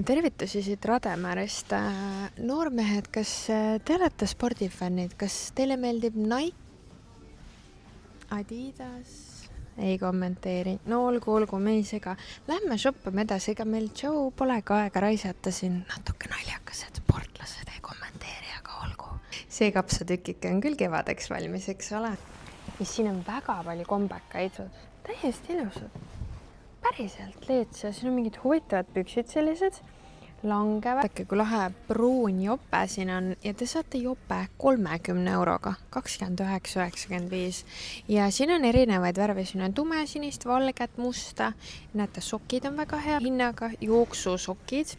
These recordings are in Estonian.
no tervitusi siit Rademäärest. Noormehed, kas te olete spordifännid? Kas teile meeldib Nike, Adidas? Ei kommenteeri. No olgu, me ei sega. Lähme shoppame edasi, ega meil Joe pole ka aega raisata siin. Natuke naljakased sportlased ei kommenteeri, aga olgu. See kapsatükike on küll kevadeks valmis, eks ole? Ja siin on väga palju kombekaid. Täiesti ilusad. Päriselt leetse, siin on mingid huvitavad püksid sellised, langevad. Äkki kui lahe pruun jope siin on ja te saate jope 30 euroga, 29,95. Ja siin on erinevaid värve, siin on tumesinist, valget, musta. Näete, sokid on väga hea hinnaga, jooksusokid.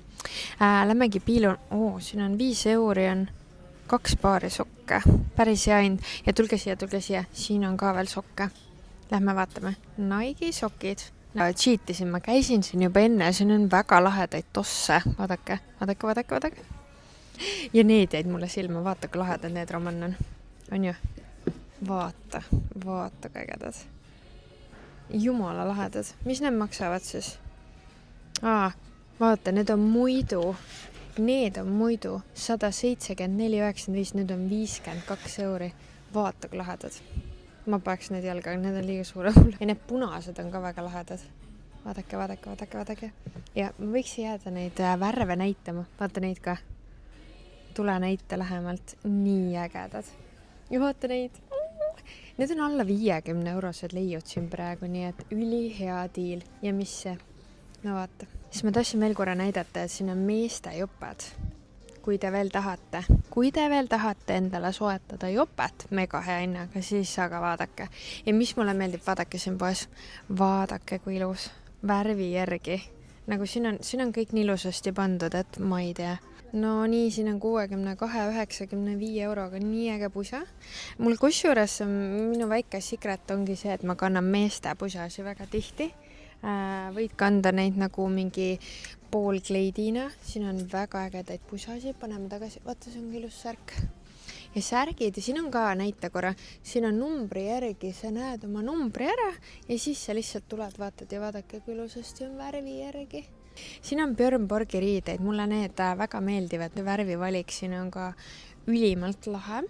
Lämmegi piilun, siin on 5 euri on 2 paari sokke, päris hea hind. Ja tulge siia, siin on ka veel sokke. Lähme vaatame, Nike sokid. Cheatisin, ma käisin siin juba enne, siin on väga lahedaid tosse. Vaadake. Ja need jäid mulle silma, vaata kui lahedad need Roman on ju? Vaata kui ägedad. Jumala lahedad. Mis need maksavad siis? Vaata, need on muidu. Need on muidu 174,95, nüüd on 52 euri. Vaata kui lahedad. Ma peaks need jalga, need on liiga suure mulle. Ja need punased on ka väga lahedad. Vaadake. Ja ma võiks jääda neid värve näitama. Vaata neid ka. Tule näite lähemalt. Nii ägedad. Ja vaata neid. Need on alla 50 eurosed leiud siin praegu, nii et üli hea diil. Ja mis see? No vaata. Siis ma tahtsin veel korra näidata, et siin on meeste jopad. Kui te veel tahate endale soetada jopet mega hea hinnaga, siis aga vaadake. Ja mis mulle meeldib, vaadake siin poes. Vaadake kui ilus. Värvi järgi. Nagu siin on kõik nii ilusasti pandud, et ma ei tea. No nii, siin on 62,95 euroga nii äge pusa. Mul kusjuures minu väike secret ongi see, et ma kannan meeste pusasi väga tihti. Võid kanda neid nagu mingi poolkleidina. Siin on väga ägedaid pusasi. Paneme tagasi. Vaata, see on ilus särk. Ja särgid, ja siin on ka näite korra. Siin on numbri järgi. Sa näed oma numbri ära ja siis sa lihtsalt tuled, vaatad ja vaadake, kui ilusasti on värvi järgi. Siin on Björn Borgi riideid. Mulle need väga meeldivad. Värvivalik siin on ka ülimalt lahe.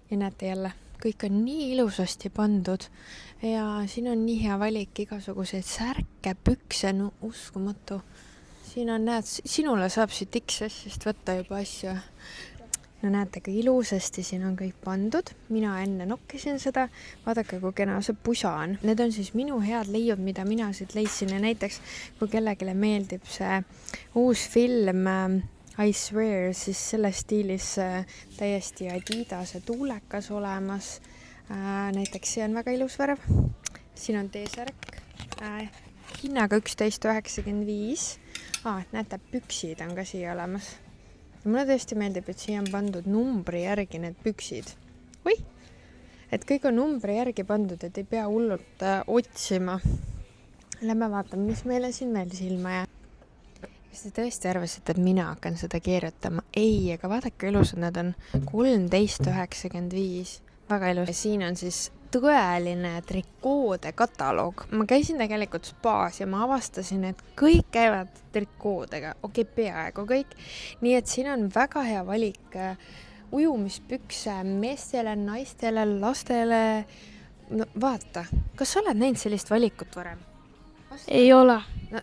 Ja näete jälle, kõik on nii ilusasti pandud ja siin on nii hea valik igasuguseid särke, pükse, no uskumatu. Siin on, näed, sinule saab siit XS-ist võtta juba asju. No näete, kui ilusasti siin on kõik pandud. Mina enne nokkisin seda. Vaadake, kui kena see pusa on. Need on siis minu head leiud, mida mina siit leidsin. Ja näiteks, kui kellelegi meeldib see uus film I Swear, siis selles stiilis täiesti Adidase tuulekas olemas. Näiteks see on väga ilus värv. Siin on T-särk. Hinnaga 11,95. Näete, püksid on ka siia olemas. Ja mulle tõesti meeldib, et siia on pandud numbri järgi need püksid. Et kõik on numbri järgi pandud, et ei pea hullult otsima. Lähme vaatame, mis meile siin veel silma jääb. Kas te tõesti arvasite, et mina hakkan seda keerutama? Ei, aga vaadake ilusad, need on 13,95. Väga ilus. Siin on siis tõeline trikoode kataloog. Ma käisin tegelikult spaas ja ma avastasin, et kõik käivad trikoodega. Peaaegu kõik. Nii et siin on väga hea valik ujumispükse meestele, naistele, lastele. No vaata, kas sa oled näinud sellist valikut varem? Ei ole. No,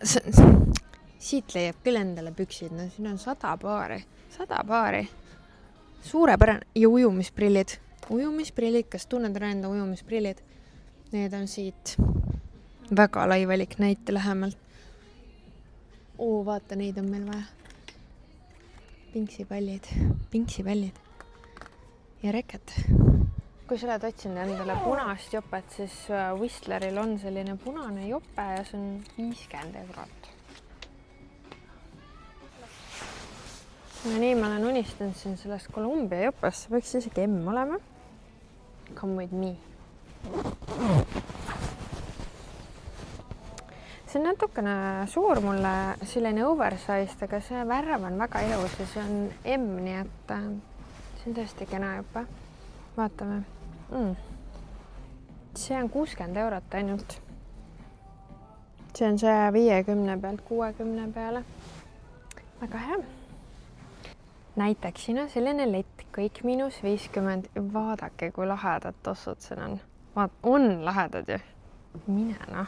siit leiab küll endale püksid. No, siin on 100 paari. 100 paari. Suurepärane. Ja ujumisprillid. Ujumisprillid, kas tunned enda ujumisprillid? Need on siit väga lai valik, näite lähemalt. Vaata, neid on meil vaja. Pinksipallid. Ja reket. Kui sa oled otsinud endale punast jopet, siis Whistleril on selline punane jope ja see on 50 eurot. Ja nii ma olen unistanud siin sellest Kolumbia jopest, võiks isegi M olema. Come with me. See on natukene suur mulle, selline oversized, aga see värv on väga ilus ja see on M, nii et see on tõesti kena jope. Vaatame. See on 60 eurot ainult. See on 150 pealt 60 peale. väga hea. Näiteks siin on selline lett, kõik -50. Vaadake, kui lahedad tossud siin on. On lahedad ju. Mine noh.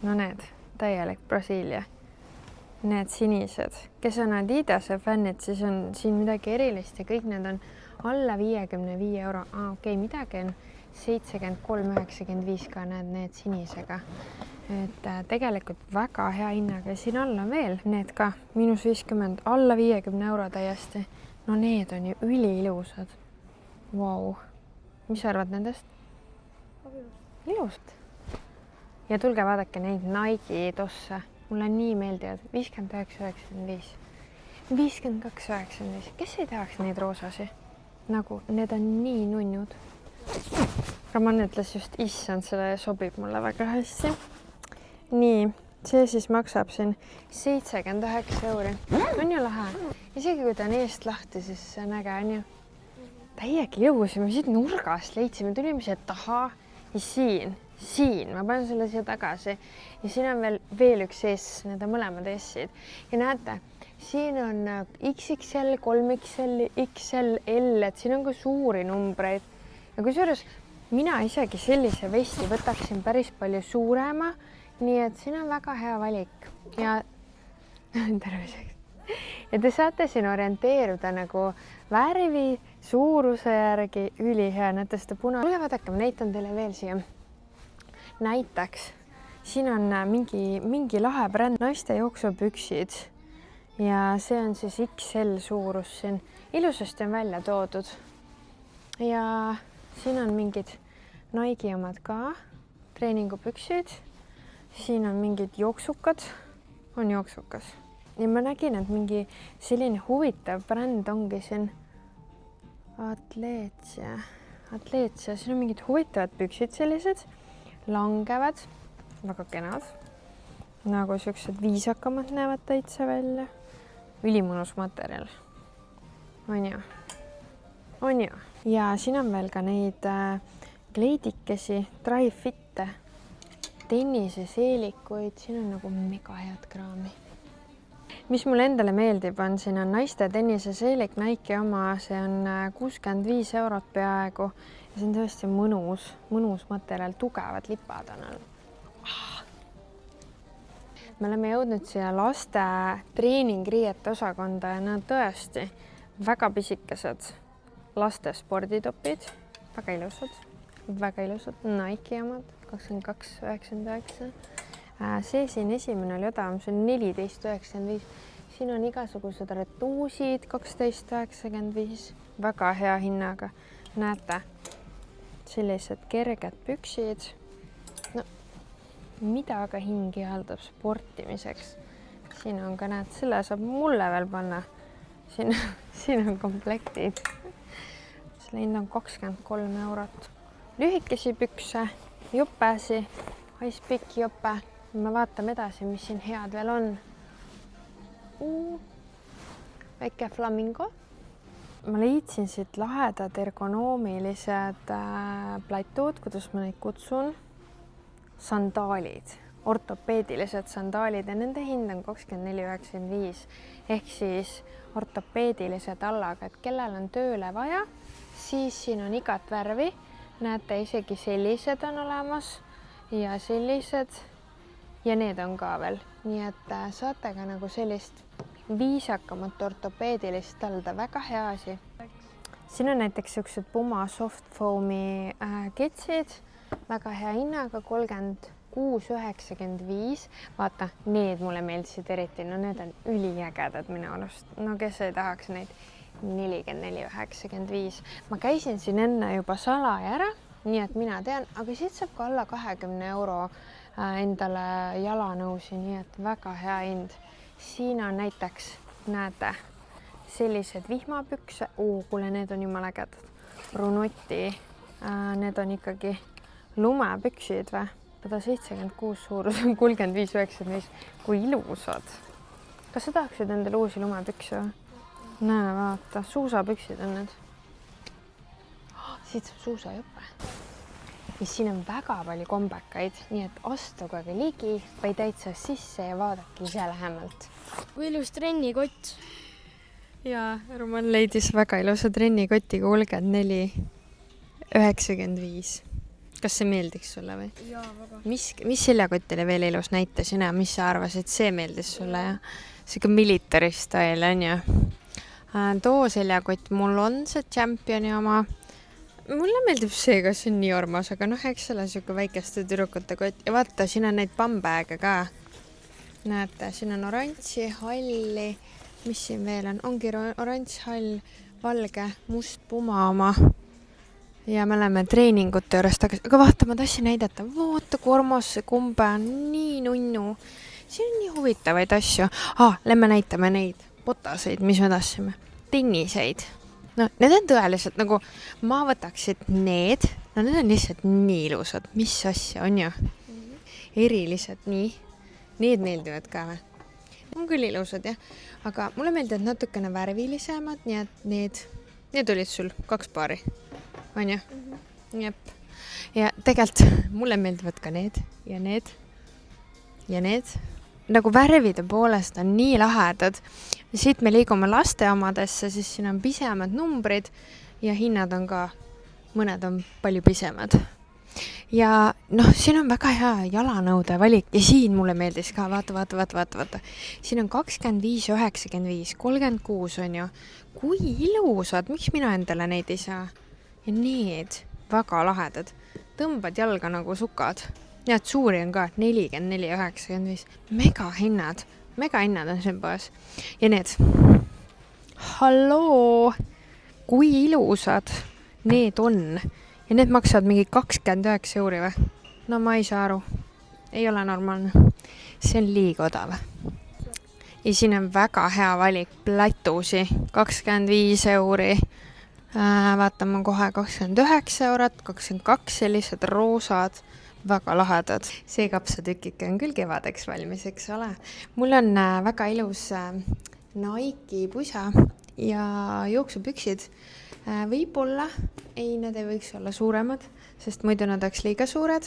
No need, täielik Brasiilia. Need sinised, kes on Adidase fännid, siis on siin midagi erilist ja kõik need on alla 55 euro. Okei, midagi on 73,95 ka need sinisega. Et tegelikult väga hea hinnaga ja siin all on veel need ka -50, alla 50 euro täiesti. No need on ju üliilusad. Vau. Mis arvad nendest? Ilusad. Ja tulge vaadake neid Nike tosse. Mulle nii meeldivad. 59,95. 52,95. Kes ei tahaks neid roosasi? Nagu need on nii nunnud. Raman ütles just, issand, selle sobib mulle väga hästi. Nii, see siis maksab siin 79 euri. On ju lahe? Isegi kui ta on eest lahti, siis see on äge, on ju? Täiega jõusime siit nurgast, leidsime, tulime siia taha ja siin, ma panen selle siia tagasi. Ja siin on veel üks S, need on mõlemad S-id. Ja näete, siin on XXL, 3XL, XL, L, et siin on ka suuri numbreid. Ja kusjuures mina isegi sellise vesti võtaksin päris palju suurema, nii et siin on väga hea valik ja terviseks. Ja te saate siin orienteeruda nagu värvi, suuruse järgi, ülihea, näete seda puna. Tule vaadake, ma näitan teile veel siia. Näiteks, siin on mingi lahe bränd, naiste jooksupüksid ja see on siis XL suurus siin. Ilusasti on välja toodud. Ja siin on mingid Nike omad ka, treeningupüksid. Siin on mingid jooksukad, on jooksukas. Ja ma nägin, et mingi selline huvitav bränd ongi siin Atleetsia. Siin on mingid huvitavad püksid sellised, langevad, väga kenad. Nagu siuksed viisakamad näevad täitsa välja. Ülimõnus materjal. On ju. Ja siin on veel ka neid kleidikesi, Dri-Fitte, tenniseseelikuid, siin on nagu mega head kraami. Mis mulle endale meeldib on, siin on naiste tenniseseelik Nike oma, see on 65 eurot peaaegu ja see on tõesti mõnus materjal, tugevad lipad on all. Me oleme jõudnud siia laste treeningriiete osakonda ja nad tõesti väga pisikesed laste sporditopid, väga ilusad, Nike omad, 22,99. See siin esimene oli odavam, see on 14,95. Siin on igasugused retuusid, 12,95. Väga hea hinnaga. Näete, sellised kerged püksid. No, mida aga hing ihaldab sportimiseks? Siin on ka, näed, selle saab mulle veel panna. Siin on komplektid. Selle hind on 23 eurot. Lühikesi pükse, jupesi, icepicki juppe. Me vaatame edasi, mis siin head veel on. Väike flamingo. Ma leidsin siit lahedad ergonoomilised platud, kuidas ma neid kutsun. Sandaalid, ortopeedilised sandaalid ja nende hind on 24,95 ehk siis ortopeedilise tallaga, et kellel on tööle vaja, siis siin on igat värvi. Näete, isegi sellised on olemas ja sellised ja need on ka veel. Nii et saate ka nagu sellist viisakamat ortopeedilist talda, väga hea asi. Siin on näiteks sellised Puma soft foami ketsid, väga hea hinnaga, 36,95. Vaata, need mulle meeldisid eriti, no need on üliägedad minu arust. No kes ei tahaks neid? 44,95. Ma käisin siin enne juba salaja ära, nii et mina tean, aga siit saab ka alla 20 euro endale jalanõusi, nii et väga hea hind. Siin on näiteks, näete, sellised vihmapükse. Kuule, need on jumala ägedad. Brunuti, need on ikkagi lumepüksid või? 176 suurus on 35,95. Kui ilusad. Kas sa tahaksid endale uusi lumepükse või? Näe, vaata, suusapüksid on need. Siit saab suusajuppe. ja siin on väga palju kombekaid, nii et astuge ligi või täitsa sisse ja vaadake ise lähemalt. Kui ilus trennikott. Ja Roman leidis väga ilusa trennikoti 34,95. Kas see meeldiks sulle või? Jaa, väga. Mis seljakott oli veel ilus, näita sina, mis sa arvasid, see meeldis sulle ja siuke military style on ju. Too seljakott, mul on see Championi oma. Mulle meeldib see, kas see on nii armas, aga eks selle siuke väikeste tüdrukute kott ja vaata, siin on neid bambääge ka. Näete, siin on oranži, halli, mis siin veel on? Ongi oranž, hall, valge, must, puma oma. Ja me oleme treeningute juures tagasi, aga vaata, ma tahtsin näidata, vaata, kui armas see kombe on, nii nunnu. Siin on nii huvitavaid asju. Lämme näitame neid botaseid, mis me tahtsime. Tenniseid. No, need on tõeliselt nagu, ma võtaksid need, no need on lihtsalt nii ilusad. Mis asja on ju? Eriliselt nii. Need meeldivad ka või? On küll ilusad, jah. Aga mulle meeldivad natukene värvilisemad, nii et need olid sul 2 paari. On ju? Jep. Ja tegelikult mulle meeldivad ka need ja need ja need. Nagu värvide poolest on nii lahedad. Siit me liigume laste omadesse, siis siin on pisemad numbrid ja hinnad on ka, mõned on palju pisemad. Ja siin on väga hea jalanõude valik ja siin mulle meeldis ka, vaata. Siin on 25,95, 36 on ju. Kui ilusad, miks mina endale neid ei saa? Ja need väga lahedad. Tõmbad jalga nagu sukad. Ja et suuri on ka 44,95. Mega hinnad on siin poes. Ja need. Halloo! Kui ilusad need on. Ja need maksavad mingi 29 € või? No ma ei saa aru. Ei ole normaalne. See on liiga odav. Ja siin on väga hea valik platusi. 25 €. Vaatame kohe 29 €, 22 sellised roosad. Väga lahedad. See kapsatükike on küll kevadeks valmis, eks ole. Mul on väga ilus Nike pusa ja jooksupüksid. Võib-olla, need ei võiks olla suuremad, sest muidu nad oleks liiga suured.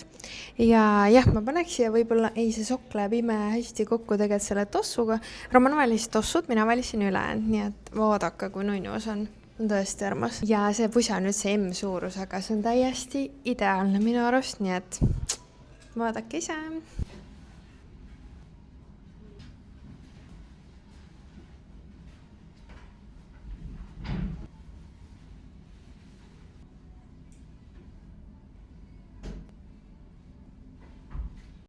Ja jah, ma paneks siia võib-olla, see sokk läheb hästi kokku tegelikult selle tossuga. Roman valis tossud, mina valisin ülejäänud, nii et vaadake, kui nunnus on. On tõesti armas. Ja see pusa on nüüd see M-suurus, aga see on täiesti ideaalne minu arust, nii et vaadake ise.